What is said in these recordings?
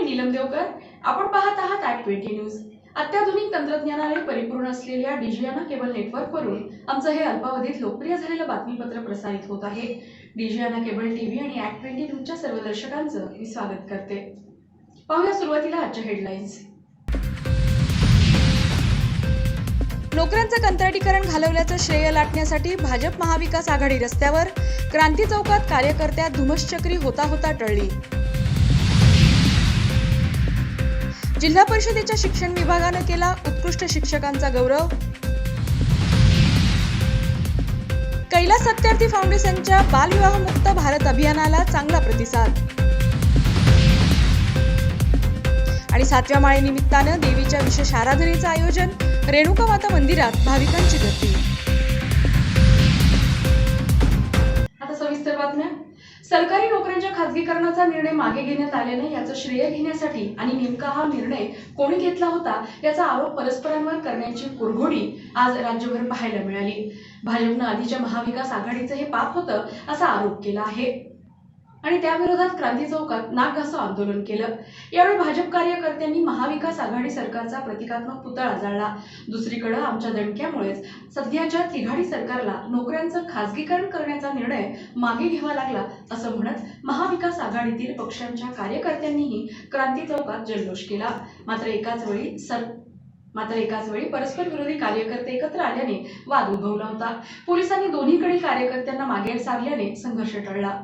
नीलम देवकर। आपण पाहत आहात @20 न्यूज। अत्याधुनिक तंत्रज्ञानाने परिपूर्ण असलेल्या डिजियाना केबल नेटवर्कवरून आमचं हे अल्पावधीत लोकप्रिय झालेलं बातमीपत्र प्रसारित होत आहे। डिजियाना केबल टीव्ही आणि @20 न्यूजच्या सर्व दर्शकांचं मी स्वागत करते। पाहूया सुरुवातीला आजच्या हेडलाईन्स। नोकऱ्यांचं कंत्राटीकरण घालवल्याचं श्रेय लाटण्यासाठी भाजप महाविकास आघाडी रस्त्यावर, क्रांती चौकात कार्यकर्त्यात धुमश्चक्री होता टळली। जिल्हा परिषदेच्या शिक्षण विभागानं केला उत्कृष्ट शिक्षकांचा गौरव। कैलास सत्यार्थी फाउंडेशनच्या बालविवाहमुक्त भारत अभियानाला चांगला प्रतिसाद। आणि 7व्या माळेनिमित्तानं देवीच्या विशेष आराधनेचं आयोजन, रेणुका माता मंदिरात भाविकांची गर्दी। आता सविस्तर बातम्या। सरकारी नोकऱ्यांच्या खासगीकरणाचा निर्णय मागे घेण्यात आल्याने याचं श्रेय घेण्यासाठी आणि नेमका हा निर्णय कोणी घेतला होता याचा आरोप परस्परांवर करण्याची कुरघोडी आज राज्यभर पाहायला मिळाली। भाजपनं आधीच्या महाविकास आघाडीचं हे पाप होतं असा आरोप केला आहे आणि त्याविरोधात क्रांती चौकात नागघासं आंदोलन केलं। यावेळी भाजप कार्यकर्त्यांनी महाविकास आघाडी सरकारचा प्रतिकात्मक पुतळा जाळला। दुसरीकडे आमच्या दणक्यामुळेच सध्याच्या तिघाडी सरकारला नोकऱ्यांचं खासगीकरण करण्याचा निर्णय मागे घ्यावा लागला असं म्हणत महाविकास आघाडीतील पक्षांच्या कार्यकर्त्यांनीही क्रांती चौकात जल्लोष केला। मात्र एकाच वेळी परस्पर विरोधी कार्यकर्ते एकत्र आल्याने वाद उद्भवला होता। पोलिसांनी दोन्हीकडील कार्यकर्त्यांना मागे सारल्याने संघर्ष टळला।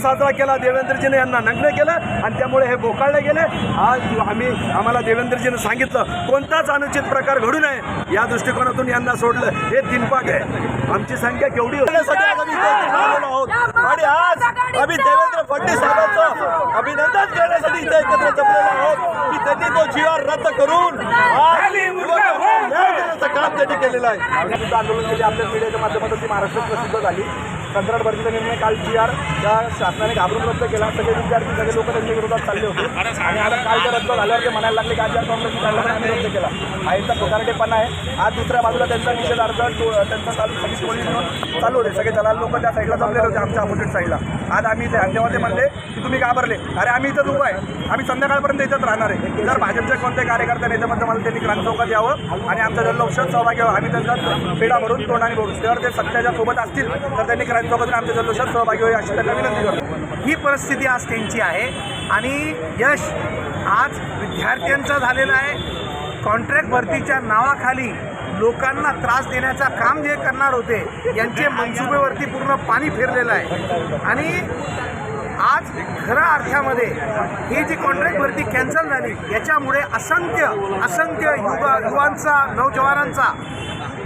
साजरा केला, देवेंद्रजीने यांना नग्न केलं आणि त्यामुळे हे बोकाळले गेले। आज आम्हाला देवेंद्रजीने सांगितलं कोणताच अनुचित प्रकार घडू नये या दृष्टिकोनातून यांना सोडलं। हे तीनपाक आहे। आमची संख्या केवढी होती आणि आज आम्ही देवेंद्र फडणवीस साहेबांचं अभिनंदन करण्यासाठी इथे एकत्र जमलेलो आहोत की त्यांनी तो GR रद्द करून काम त्यांनी केलेलं आहे। आंदोलन केले आपल्या मीडियाच्या माध्यमातून ती महाराष्ट्रात प्रसिद्ध झाली। कंत्राट भरतीचा निर्णय काल GR त्या शासनाने घाबरून रद्द केला। सगळे विद्यार्थी सगळे लोक त्यांच्या विरोधात चालले होते आणि आता काल ते रद्द झाल्यावर ते म्हणायला लागले की आज काँग्रेसने काढला आम्ही रद्द केला। हा यांचा फुकारटेपणा आहे। आज दुसऱ्या बाजूला त्यांचा निषेधार्थ त्यांचा सगळी टोळी मिळून चालू होते। सगळे दलाल लोक त्या साईडला जमलेले होते, आमच्या अपोजिट साईडला। आज आम्ही इथे आणि तेव्हा ते म्हणले की तुम्ही घाबरले, अरे आम्ही इथंच उभं आहे, आम्ही संध्याकाळपर्यंत इथंच राहणार आहे। जर भाजपच्या कोणत्याही कार्यकर्त्या नेत्यामध्ये मला त्यांनी क्रांती चौकात यावं आणि आमच्या जल्लोषात सहभागी व्हावं। आम्ही त्यांचा पेढा भरून तोंडाने भरून जर ते सत्याच्या सोबत असतील तर त्यांनी क्रांती चौकातून आमच्या जल्लोषात सहभागी व्हावे अशी त्यांना विनंती करतो। ही परिस्थिती आज त्यांची आहे आणि यश आज विद्यार्थ्यांचं झालेलं आहे। कॉन्ट्रॅक्ट भरतीच्या नावाखाली लोकांना त्रास देण्याचं काम जे करणार होते यांचे मनसुबेवरती पूर्ण पाणी फिरलेलं आहे आणि आज खऱ्या अर्थामध्ये ही जी कॉन्ट्रॅक्ट भरती कॅन्सल झाली याच्यामुळे असंख्य युवांचा, नौजवानांचा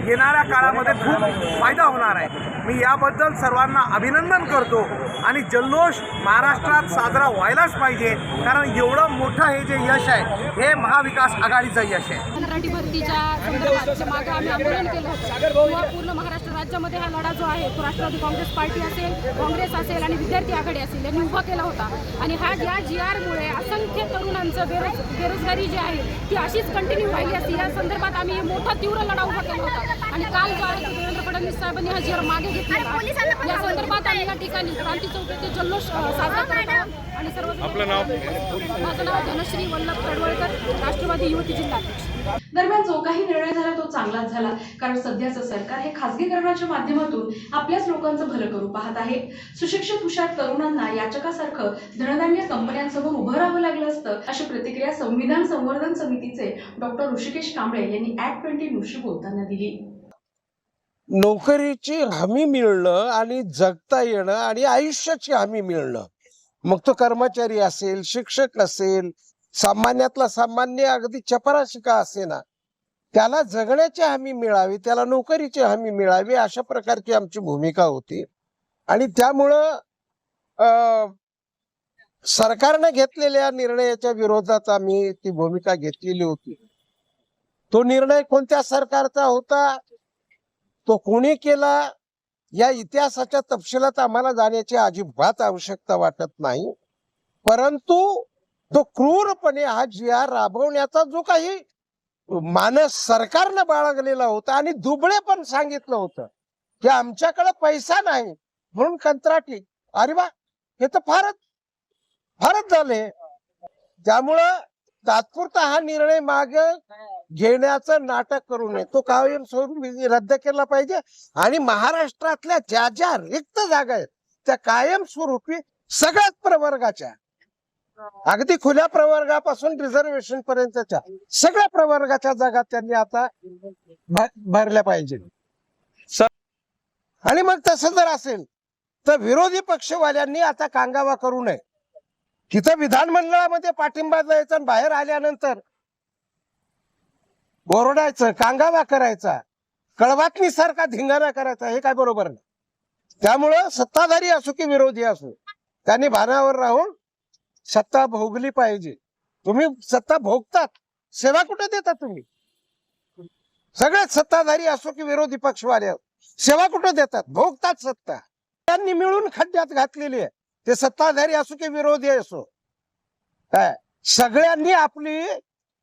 येणाऱ्या काळामध्ये खूप फायदा होणार आहे। मी याबद्दल सर्वांना अभिनंदन करतो आणि जल्लोष महाराष्ट्रात साजरा व्हायलाच पाहिजे, कारण एवढं मोठं हे जे यश आहे हे महाविकास आघाडीचं यश आहे। कंत्राटी भरतीच्या संदर्भात मागे आम्ही आंदोलन केलं होतं, पूर्ण महाराष्ट्र याच्यामध्ये हा लढा जो आहे तो राष्ट्रवादी काँग्रेस पार्टी असेल, काँग्रेस असेल आणि विद्यार्थी आघाडी असेल यांनी उभा केला होता. आणि या GRमुळे असंख्य तरुणांचं बेरोजगारी जी आहे ती अशीच कंटिन्यू राहिली असती. या संदर्भात आम्ही मोठा तीव्र लढा उभा केला होता. आणि काल जो आहे तो देवेंद्र फडणवीस साहेबांनी हा GR मागे घेतला. या संदर्भात आम्ही या ठिकाणी क्रांती चौक येथे जल्लोष साजरा करत आहोत. आणि आपलं नाव? माझं नाव धनश्री वल्लभ तडवळकर, राष्ट्रवादी युवती जिल्हाध्यक्ष. दरम्यान जो काही निर्णय झाला तो चांगलाच झाला, कारण सध्याचं सरकार हे खासगीकरणाच्या माध्यमातून आपल्याच लोकांचं भलं करू पाहत आहे. सुशिक्षित हुशार तरुणांना याचकासारखं धनधान्य कंपन्यांसमोर उभं राहावं लागलं असतं, अशी प्रतिक्रिया संविधान संवर्धन समितीचे डॉक्टर ऋषिकेश कांबळे यांनी ऍक्ट 20 न्यूजशी बोलताना दिली. नोकरीची हमी मिळणं आणि जगता येणं आणि आयुष्याची हमी मिळणं, मग तो कर्मचारी असेल, शिक्षक असेल, सामान्यातला सामान्य अगदी चपराशिका असे ना, त्याला जगण्याची हमी मिळावी, त्याला नोकरीची हमी मिळावी, अशा प्रकारची आमची भूमिका होती. आणि त्यामुळं सरकारने घेतलेल्या निर्णयाच्या विरोधात आम्ही ती भूमिका घेतलेली होती. तो निर्णय कोणत्या सरकारचा होता, तो कोणी केला, या इतिहासाच्या तपशिलात आम्हाला जाण्याची अजिबात आवश्यकता वाटत नाही. परंतु तो क्रूरपणे हा GR राबवण्याचा जो काही मानस सरकारनं बाळगलेला होता आणि दुबळे पण सांगितलं होतं की आमच्याकडे पैसा नाही म्हणून कंत्राटी, अरे वा, हे तर फारच झाले. त्यामुळं तात्पुरता हा निर्णय मागे घेण्याचं नाटक करू नये, तो कायमस्वरूपी रद्द केला पाहिजे. आणि महाराष्ट्रातल्या ज्या ज्या रिक्त जागा आहेत त्या कायमस्वरूपी सगळ्याच प्रवर्गाच्या, अगदी खुल्या प्रवर्गापासून रिझर्वेशन पर्यंतच्या सगळ्या प्रवर्गाच्या जागा त्यांनी आता भरल्या पाहिजे. आणि मग तसं जर असेल तर विरोधी पक्षवाल्यांनी आता कांगावा करू नये. तिथं विधानमंडळामध्ये पाठिंबा द्यायचा आणि बाहेर आल्यानंतर ओरडायचं, कांगावा करायचा, कळवाटणी सारखा धिंगाणा करायचा, हे काय बरोबर नाही. त्यामुळं सत्ताधारी असो की विरोधी असो, त्यांनी भानावर राहून सत्ता भोगली पाहिजे. तुम्ही सत्ता भोगतात, सेवा कुठे देता तुम्ही? सगळेच सत्ताधारी असो की विरोधी पक्षवाले सेवा कुठे देतात? भोगतात सत्ता. त्यांनी मिळून खड्ड्यात घातलेली आहे, ते सत्ताधारी असो की विरोधी असो. सगळ्यांनी आपली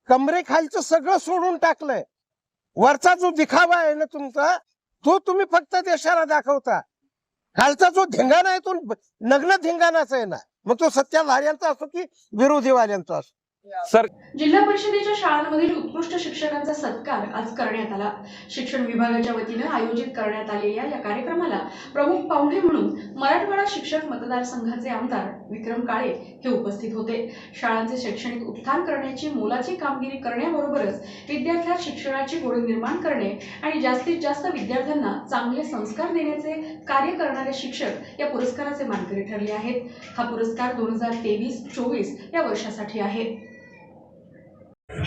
कमरेखालचं सगळं सोडून टाकलंय. वरचा जो दिखावा आहे ना तुमचा, तो तुम्ही फक्त देशाला दाखवता. खालचा जो धिंगाणा आहे तो नग्न धिंगाणाच आहे ना, मग तो सत्ताधाऱ्यांचा असो की विरोधीवाल्यांचा असो. जिल्हा परिषदेच्या शाळांमधील उत्कृष्ट शिक्षकांचा सत्कार आज करण्यात आला. शिक्षण विभागाच्या वतीने आयोजित करण्यात आलेल्या या कार्यक्रमाला प्रमुख पाहुणे म्हणून मराठवाडा शिक्षक मतदारसंघाचे आमदार विक्रम काळे हे उपस्थित होते. शाळांचे शैक्षणिक उत्थान करण्याची मोलाची कामगिरी करण्याबरोबरच विद्यार्थ्यांत शिक्षणाची गोडी निर्माण करणे आणि जास्तीत जास्त विद्यार्थ्यांना चांगले संस्कार देण्याचे कार्य करणारे शिक्षक या पुरस्काराचे मानकरी ठरले आहेत. हा पुरस्कार 2023-24 या वर्षासाठी आहे.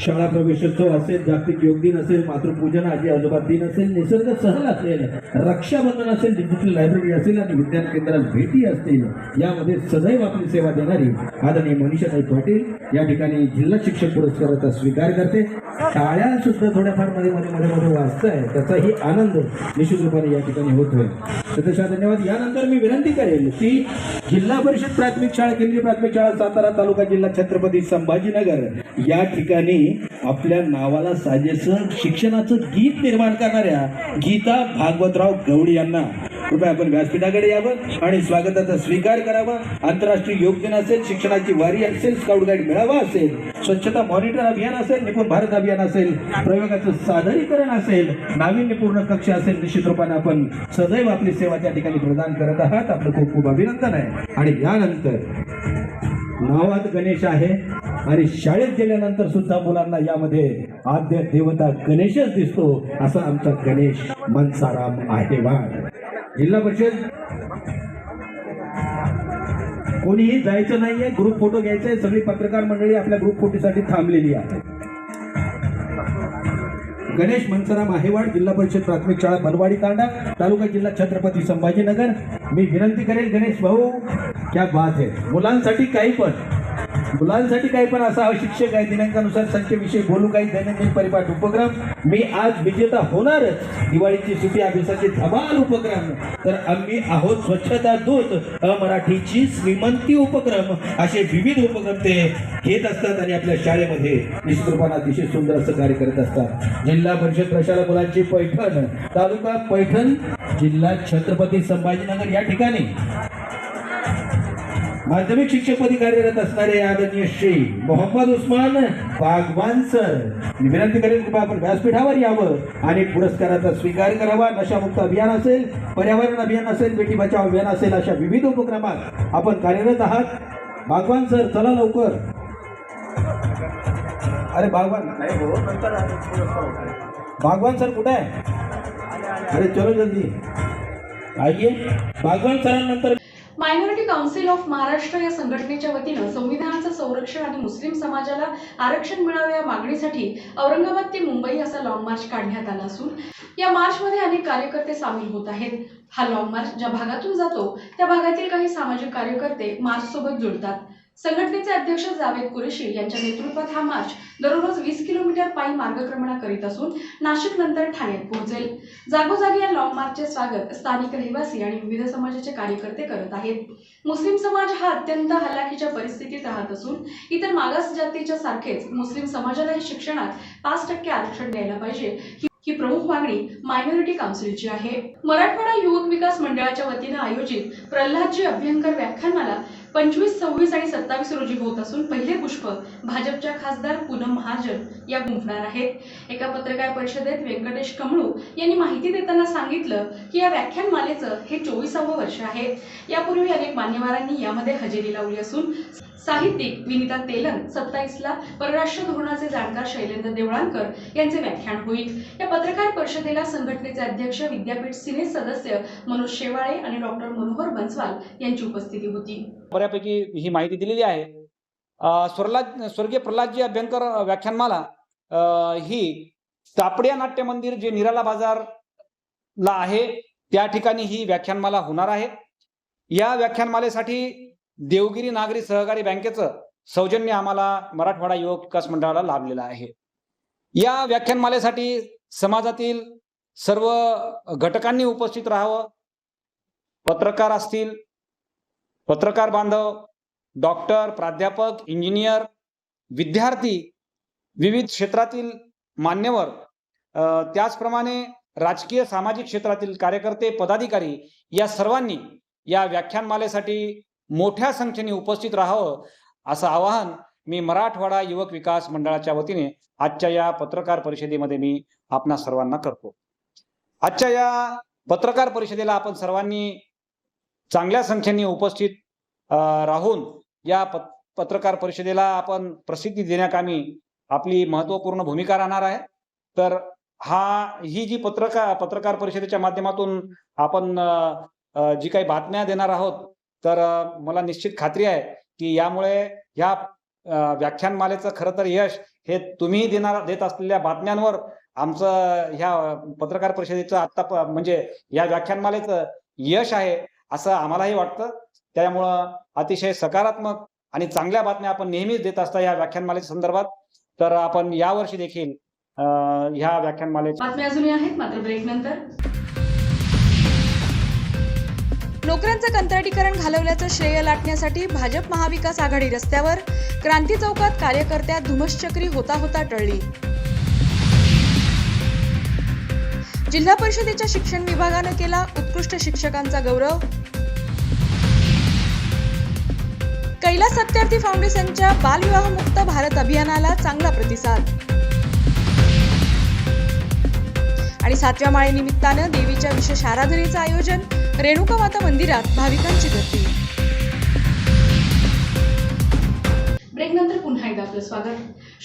शाळा प्रवेशोत्सव असेल, जागतिक योग दिन असेल, मातृपूजन, आजी आजोबा दिन असेल, निसर्ग सहल असेल, रक्षाबंधन असेल, डिजिटल लायब्ररी असेल आणि विज्ञान केंद्रात भेटी असतील, यामध्ये सदैव आपली सेवा देणारी आदरणीय मनीषाताई पाटील या ठिकाणी जिल्हा शिक्षक पुरस्काराचा स्वीकार करते. टाळ्या सुद्धा थोड्याफार मध्ये वाजत आहे, त्याचाही आनंद निश्चित रूपाने या ठिकाणी होतोय. सदस्या धन्यवाद. यानंतर मी विनंती करेल की जिल्हा परिषद प्राथमिक शाळा, केंद्रीय प्राथमिक शाळा सातारा तालुका जिल्हा छत्रपती संभाजीनगर या ठिकाणी आपल्या नावाला साजेसं शिक्षणाचं गीत निर्माण करणाऱ्या गीता भागवतराव गवळी यांना कृपया आपण व्यासपीठाकडे यावं आणि स्वागताचा स्वीकार करावा. आंतरराष्ट्रीय योग दिन असेल, शिक्षणाची वारी असेल, स्काउट गाईड मेळावा असेल, स्वच्छता मॉनिटर अभियान असेल, निपुण भारत अभियान असेल, प्रयोगाचं सादरीकरण असेल, नाविन्यपूर्ण कक्ष असेल, निश्चित रूपाने आपण सदैव आपली सेवा त्या ठिकाणी प्रदान करत आहात. आपलं खूप खूप अभिनंदन आहे. आणि यानंतर नावात गणेश आहे आणि शाळेत गेल्यानंतर सुद्धा मुलांना यामध्ये आद्य देवता गणेशच दिसतो, असा आमचा गणेश मनसाराम आहेवाड. जिल्हा परिषद कोणीही जायचं नाहीये, ग्रुप फोटो घ्यायचा आहे. सगळी पत्रकार मंडळी आपल्या ग्रुप फोटोसाठी थांबलेली आहे. गणेश मनसाराम आहेवाड, जिल्हा परिषद प्राथमिक शाळा बनवाडी तांडा, तालुका जिल्हा छत्रपती संभाजीनगर. मी विनंती करेल गणेश भाऊ, क्या बात आहे, मुलांसाठी काही पण मुलांसाठी काही पण असावं, शिक्षक आहे दिनांकानुसार संख्येविषयी बोलू, काही दैनंदिन परिपाठ उपक्रम. मी आज विजेता होणारच. दिवाळीची सुट्टी अभ्यासाचे धमाल उपक्रम. तर आम्ही आहोत स्वच्छता दूत, मराठीची श्रीमंती उपक्रम. असे विविध उपक्रम ते घेत असतात आणि आपल्या शाळेमध्ये निश्चित रूपाने अतिशय सुंदर असं कार्य करत असतात. जिल्हा परिषद प्रशाला मुलांची पैठण, तालुका पैठण, जिल्हा छत्रपती संभाजीनगर या ठिकाणी माध्यमिक शिक्षकपदी कार्यरत असणारे आदरणीय श्री मोहम्मद उस्मान बागवान सर, मी विनंती करेन की आपण व्यासपीठावर यावं आणि पुरस्काराचा स्वीकार करावा. नशामुक्त अभियान असेल, पर्यावरण अभियान असेल, बेटी बचाव अभियान असेल, अशा विविध उपक्रमात आपण कार्यरत आहात. बागवान सर चला लवकर. अरे बागवान नाही हो, बागवान सर कुठे आहे? अरे चलो जल्दी आइए. बागवान सरांनंतर मायनॉरिटी काउन्सिल ऑफ महाराष्ट्र या संघटनेच्या वतीनं संविधानाचं संरक्षण आणि मुस्लिम समाजाला आरक्षण मिळावे या मागणीसाठी औरंगाबाद ते मुंबई असा लॉंग मार्च काढण्यात आला असून या मार्चमध्ये अनेक कार्यकर्ते सामील होत आहेत. हा लॉंग मार्च ज्या भागातून जातो त्या भागातील काही सामाजिक कार्यकर्ते मार्च सोबत जुळतात. संघटनेचे अध्यक्ष जावेद कुरेशी यांच्या नेतृत्वात हा मार्च दररोज 20 किलोमीटर पायी मार्गक्रमणा करीत असून नाशिक नंतर ठाण्यात पोहोचेल. जागोजागी या लॉंग मार्चचे स्वागत स्थानिक रहिवासी आणि विविध समाजाचे कार्यकर्ते करत आहेत. मुस्लिम समाज हा अत्यंत हलाखीच्या परिस्थितीत राहत असून इतर मागास जातीच्या सारखेच मुस्लिम समाजालाही शिक्षणात 5% आरक्षण द्यायला पाहिजे ही प्रमुख मागणी मायनॉरिटी काउन्सिलची आहे. मराठवाडा युवक विकास मंडळाच्या वतीनं आयोजित प्रल्हादजी अभ्यंकर व्याख्यानमाला 25, 26 आणि 27 रोजी होत असून पहिले पुष्प भाजपच्या खासदार पूनम महाजन या गुंफणार आहेत. एका पत्रकार परिषदेत व्यंकटेश कमळू यांनी माहिती देताना सांगितलं की या व्याख्यानमालेचं हे 24वे वर्ष आहे. यापूर्वी अनेक मान्यवरांनी यामध्ये हजेरी लावली असून साहित्यिक विनिता तेलंग 27ला, परराष्ट्र धोरणाचे जाणकार शैलेंद्र देवळांकर यांचे व्याख्यान होईल. या पत्रकार परिषदेला संघटनेचे अध्यक्ष, विद्यापीठ सिनेट सदस्य मनोज शेवाळे आणि डॉक्टर मनोहर बन्सवाल यांची उपस्थिती होती. बऱ्यापैकी ही माहिती दिलेली आहे. स्वर्गीय प्रल्हादजी अभ्यंकर व्याख्यानमाला ही तापडिया नाट्य मंदिर जे निराला बाजारला आहे त्या ठिकाणी ही व्याख्यानमाला होणार आहे. या व्याख्यानमालेसाठी देवगिरी नागरी सहकारी बँकेचं सौजन्य आम्हाला मराठवाडा युवक विकास मंडळाला लाभलेलं आहे. या व्याख्यानमालेसाठी समाजातील सर्व घटकांनी उपस्थित राहावं. पत्रकार असतील, पत्रकार बांधव, डॉक्टर, प्राध्यापक, इंजिनियर, विद्यार्थी, विविध क्षेत्रातील मान्यवर, त्याचप्रमाणे राजकीय सामाजिक क्षेत्रातील कार्यकर्ते, पदाधिकारी या सर्वांनी या व्याख्यानमालेसाठी मोठ्या संख्येने उपस्थित राहावं असं आवाहन मी मराठवाडा युवक विकास मंडळाच्या वतीने आजच्या या पत्रकार परिषदेमध्ये मी आपणा सर्वांना करतो. आजच्या या पत्रकार परिषदेला आपण सर्वांनी चांगल्या संख्येने उपस्थित राहून या पत्रकार परिषदेला आपण प्रसिद्धी देण्याकामी आपली महत्त्वपूर्ण भूमिका राहणार आहे. तर ही जी पत्रकार परिषदेच्या माध्यमातून आपण जी काही बातम्या देणार आहोत, तर मला निश्चित खात्री आहे की यामुळे ह्या व्याख्यानमालेचं खरं तर यश हे तुम्ही देत असलेल्या बातम्यांवर आमचं ह्या पत्रकार परिषदेचं आत्ता म्हणजे या व्याख्यानमालेचं यश आहे असं आम्हालाही वाटतं. त्यामुळं अतिशय सकारात्मक आणि चांगल्या बातम्या आपण नेहमीच देत असता या व्याख्यानमालेच्या संदर्भात. तर आपण यावर्षी देखील ह्या व्याख्यानमालेच्या बातम्या अजूनही आहेत, मात्र ब्रेक नंतर. नोकऱ्यांचं कंत्राटीकरण घालवल्याचं श्रेय लाटण्यासाठी भाजप महाविकास आघाडी रस्त्यावर क्रांती चौकात कार्यकर्त्यात धुमश्चक्री होता होता टळली. जिल्हा परिषदेच्या शिक्षण विभागानं केला उत्कृष्ट शिक्षकांचा गौरव. कैलास सत्यार्थी फाउंडेशनच्या बालविवाहमुक्त भारत अभियानाला चांगला प्रतिसाद. आणि 7व्या माळेनिमित्तानं देवीच्या विशेष आराधनेचं आयोजन. रेणुका माता मंदिरात भाविकांची गर्दी. ब्रेक नंतर पुन्हा एकदा आपलं स्वागत.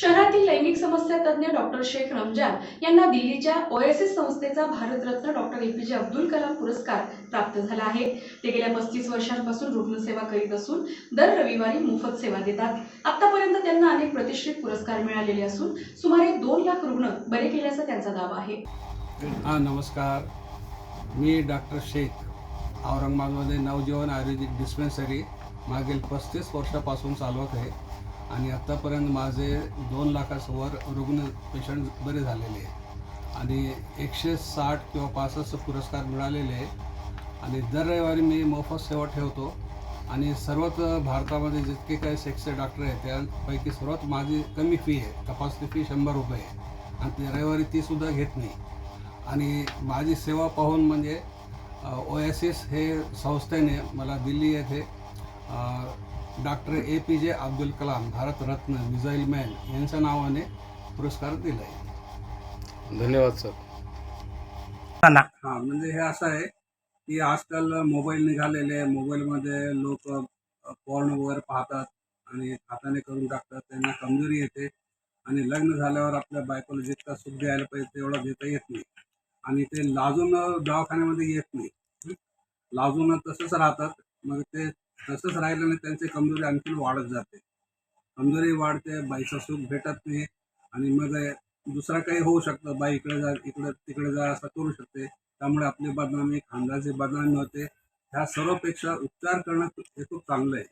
शहरातील लैंगिक समस्या तज्ज्ञ डॉक्टर शेख रमजान यांना दिल्लीच्या ओएसिस संस्थेचा भारतरत्न डॉक्टर APJ अब्दुल कलाम पुरस्कार प्राप्त झाला आहे. ते गेल्या 35 वर्षांपासून रुग्णसेवा करीत असून दर रविवारी मोफत सेवा देतात. आतापर्यंत त्यांना अनेक प्रतिष्ठित पुरस्कार मिळालेले असून सुमारे 2 लाख रुग्ण बरे केल्याचा त्यांचा दावा आहे. नमस्कार, मी डॉक्टर शेख. औरंगाबादमध्ये नवजीवन आयुर्वेदिक डिस्पेन्सरी मागील 35 वर्षापासून चालवत आहे. आणि आत्तापर्यंत माझे 2 लाखावर रुग्ण पेशंट बरे झालेले आहे आणि 160 किंवा 65 पुरस्कार मिळालेले आहे. आणि दर रविवारी मी मोफत सेवा ठेवतो आणि सर्वात भारतामध्ये जितके काही सेक्सचे डॉक्टर आहेत त्यापैकी सर्वात माझी कमी फी आहे. तपासणी फी 100 रुपये आहे आणि ती रविवारी तीसुद्धा घेत नाही. आणि माझी सेवा पाहून म्हणजे ओएसिस हे संस्थेने मला दिल्ली येथे doctor APJ Abdul Kalam Bharat Ratna missile man यांच्या नावाने पुरस्कार दिला आहे. धन्यवाद सर. हां, म्हणजे हे असं आहे की आजकाल मोबाईल निघालेले, मोबाईलमध्ये लोक पॉर्न वगैरे पाहतात आणि हाताने करून टाकतात. त्यांना कमजोरी येते आणि लग्न झाल्यावर आपल्या बायकोला जितका सुख द्यायला पाहिजे तेवढा देता येत नाही आणि ते लाजून दवाखान्यामध्ये येत नाही. लाजून तसंच राहतात. मग ते तसंच राहिल्याने त्यांची कमजोरी आणखीन वाढत जाते. कमजोरी वाढते, बाईचं सुख भेटत नाही आणि मग दुसरा काही होऊ शकतं. बाई इकडे जा, इकडे तिकडे जा असं करू शकते. त्यामुळे आपली बदनामी, खानदाची बदनामी होते. ह्या सर्वपेक्षा उपचार करणं हे खूप चांगलं आहे.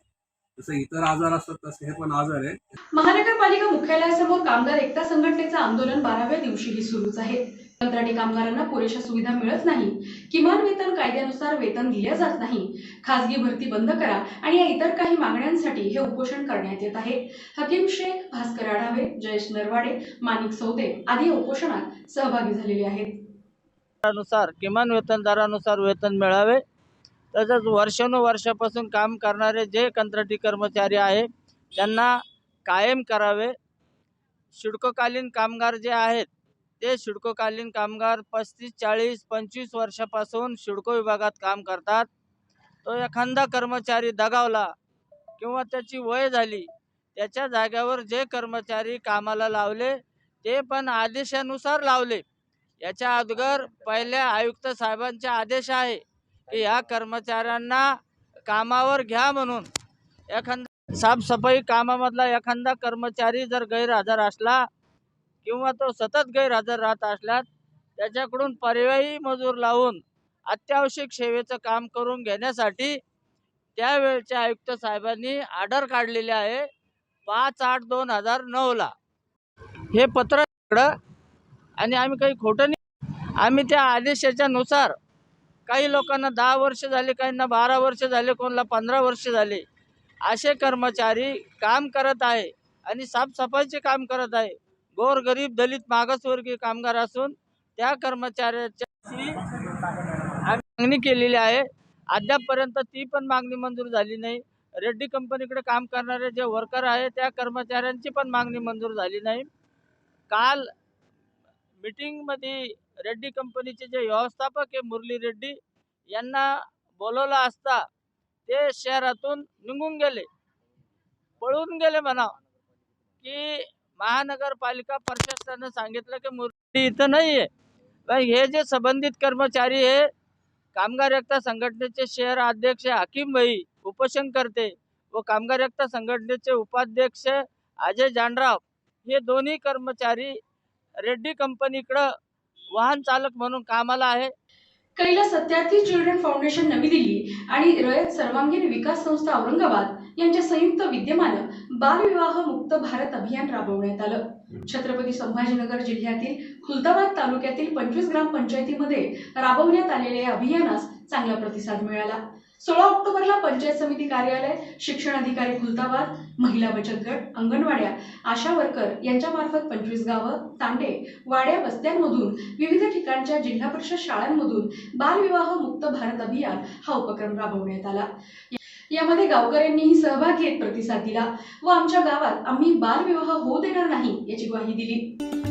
जसं इतर आजार असतात तसे हे पण आजार आहे. महानगरपालिका मुख्यालयासमोर कामगार एकता संघटनेचं आंदोलन 12व्या दिवशीही सुरूच आहे. कंत्राटी कामगारांना पुरेशा सुविधा मिळत नाही, किमान वेतन कायद्यानुसार वेतन दिले जात नाही, खासगी भरती बंद करा आणि या इतर काही मागण्यांसाठी हे उपोषण करण्यात येत आहे. हकीम शेख, भास्कर आढावे, जयेश नरवाडे, माणिक सौदे आदी उपोषणात सहभागी झालेले आहेत. किमान वेतनदारानुसार वेतन मिळावे. तसंच वर्षानुवर्षापासून काम करणारे जे कंत्राटी कर्मचारी आहे त्यांना कायम करावे. शिडकोकालीन कामगार जे आहेत ते शिडकोकालीन कामगार 35, 40, 25 वर्षापासून शिडको विभागात काम करतात. तो एखादा कर्मचारी दगावला किंवा त्याची वय झाली, त्याच्या जागेवर जे कर्मचारी कामाला लावले ते पण आदेशानुसार लावले. याच्या अगोदर पहिल्या आयुक्त साहेबांचे आदेश आहे की या कर्मचाऱ्यांना कामावर घ्या म्हणून. एखादा साफसफाई कामामधला एखादा कर्मचारी जर गैरहजर असला किंवा तो सतत गैरहजर राहत असल्यास त्याच्याकडून पर्यायी मजूर लावून अत्यावश्यक सेवेचं काम करून घेण्यासाठी त्यावेळच्या आयुक्त साहेबांनी ऑर्डर काढलेली आहे 5/8/2009 हे पत्र आणि आम्ही काही खोटं नाही. आम्ही त्या आदेशाच्या नुसार काही लोकांना 10 वर्ष झाले, काहींना 12 वर्ष झाले, कोणाला 15 वर्ष झाले असे कर्मचारी काम करत आहे आणि साफसफाईचे काम करत आहे. गोरगरीब, दलित, मागासवर्गीय कामगार असून त्या कर्मचाऱ्याची मागणी केलेली आहे. अद्यापपर्यंत ती पण मागणी मंजूर झाली नाही. रेड्डी कंपनीकडे काम करणारे जे वर्कर आहे त्या कर्मचाऱ्यांची पण मागणी मंजूर झाली नाही. काल मीटिंगमध्ये रेड्डी कंपनीचे जे व्यवस्थापक आहे मुरली रेड्डी यांना बोलवलं असता ते शहरातून निघून गेले, पळून गेले म्हणा. की महानगरपालिका प्रशासनानं सांगितलं की मुरली इथं नाही आहे. हे जे संबंधित कर्मचारी आहे, कामगार एकता संघटनेचे शहर अध्यक्ष हकीम भाई उपोषण करते व कामगार एकता संघटनेचे उपाध्यक्ष अजय जानराव हे दोन्ही कर्मचारी रेड्डी कंपनीकडं वाहन चालक म्हणून कामाला आहे. कैलास सत्यार्थी चिल्ड्रन फाउंडेशन नवी दिल्ली आणि रयत सर्वांगीण विकास संस्था औरंगाबाद यांच्या संयुक्त विद्यमानं बालविवाह मुक्त भारत अभियान राबवण्यात आलं. छत्रपती संभाजीनगर जिल्ह्यातील खुलताबाद तालुक्यातील 25 ग्रामपंचायतीमध्ये राबवण्यात आलेल्या या अभियानास चांगला प्रतिसाद मिळाला. 16 ऑक्टोबरला पंचायत समिती कार्यालय, शिक्षण अधिकारी खुलताबाद, महिला बचत गट, अंगणवाड्या, आशा वर्कर यांच्यामार्फत 25 गावं, तांडे, वाड्या, वस्त्यांमधून विविध ठिकाणच्या जिल्हा परिषद शाळांमधून बालविवाह मुक्त भारत अभियान हा उपक्रम राबवण्यात आला. यामध्ये गावकऱ्यांनीही सहभाग घेत प्रतिसाद दिला व आमच्या गावात आम्ही बालविवाह होऊ देणार नाही याची ग्वाही दिली.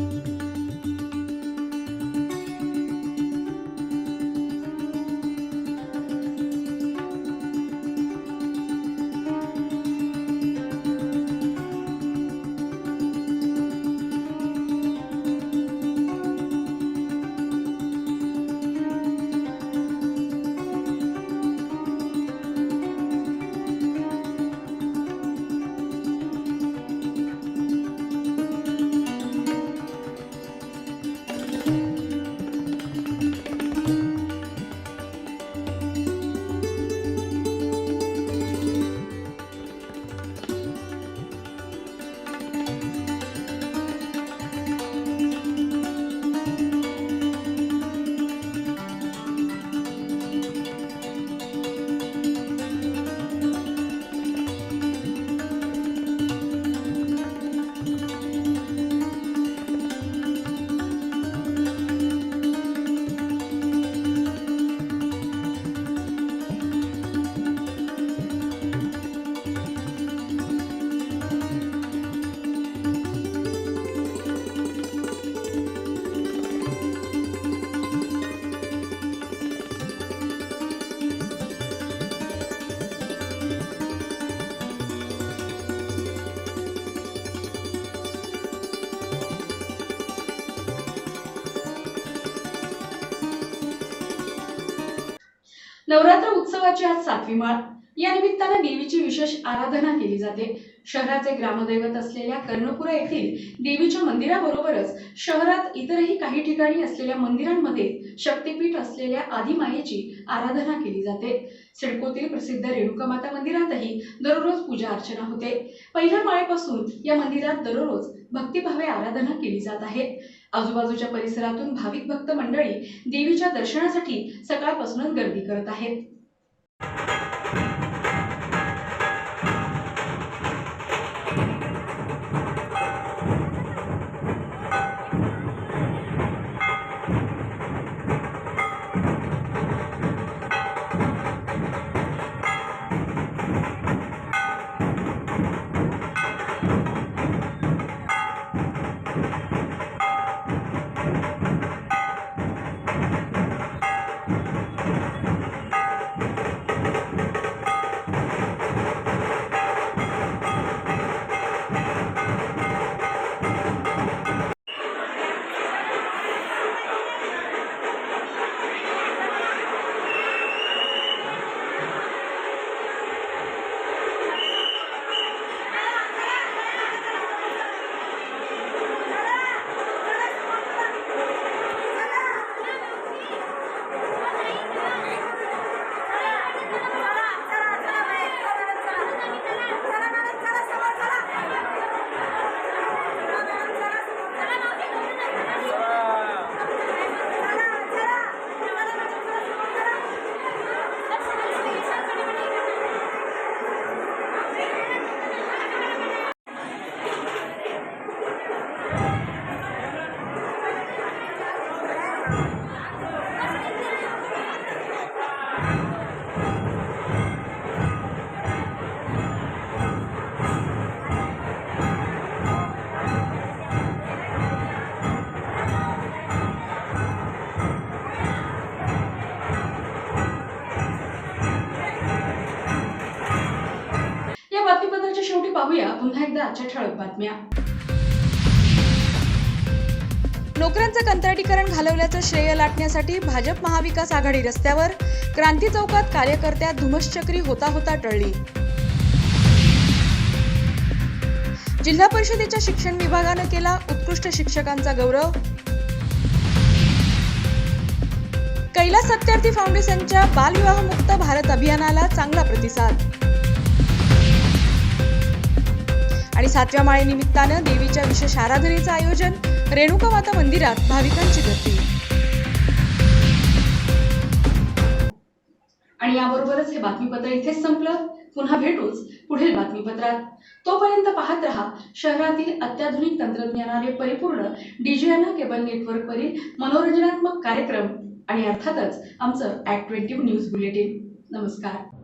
नवरात्र उत्सवाची आज 7वी माळ. या निमित्तानं देवीची विशेष आराधना केली जाते. शहराचे ग्रामदैवत असलेल्या कर्णपुरा येथील देवीच्या मंदिराबरोबरच शहरात इतरही काही ठिकाणी असलेल्या मंदिरांमध्ये शक्तीपीठ असलेल्या आदिमायेची आराधना केली जाते. सिडकोतील प्रसिद्ध रेणुकामाता मंदिरातही दररोज पूजा अर्चना होते. पहिल्या माळेपासून या मंदिरात दररोज भक्तिभावे आराधना केली जात आहे. आजूबाजूच्या परिसरातून भाविक भक्त मंडळी देवीच्या दर्शनासाठी सकाळपासूनच गर्दी करत आहेत. या बातमीपत्राच्या शेवटी पाहूया पुन्हा एकदा आजच्या ठळक बातम्या. नोकऱ्यांचं कंत्राटीकरण घालवल्याचं श्रेय लाटण्यासाठी भाजप महाविकास आघाडी रस्त्यावर क्रांती चौकात कार्यकर्त्यात धुमश्चक्री होता होता टळली. जिल्हा परिषदेच्या शिक्षण विभागानं केला उत्कृष्ट शिक्षकांचा गौरव. कैलास सत्यार्थी फाउंडेशनच्या बालविवाहमुक्त भारत अभियानाला चांगला प्रतिसाद. आणि 7व्या माळेनिमित्तानं देवीच्या विशेष आराधनेचं आयोजन. रेणुकामाता मंदिरात भाविकांची गर्दी. आणि याबरोबरच हे बातमीपत्र इथेच संपलं. पुन्हा भेटूच पुढील बातमीपत्रात. तोपर्यंत पाहत रहा शहरातील अत्याधुनिक तंत्रज्ञानाने परिपूर्ण डीजीएनए केबल नेटवर्कवरील मनोरंजनात्मक कार्यक्रम आणि अर्थातच आमचं @20 न्यूज बुलेटिन. नमस्कार.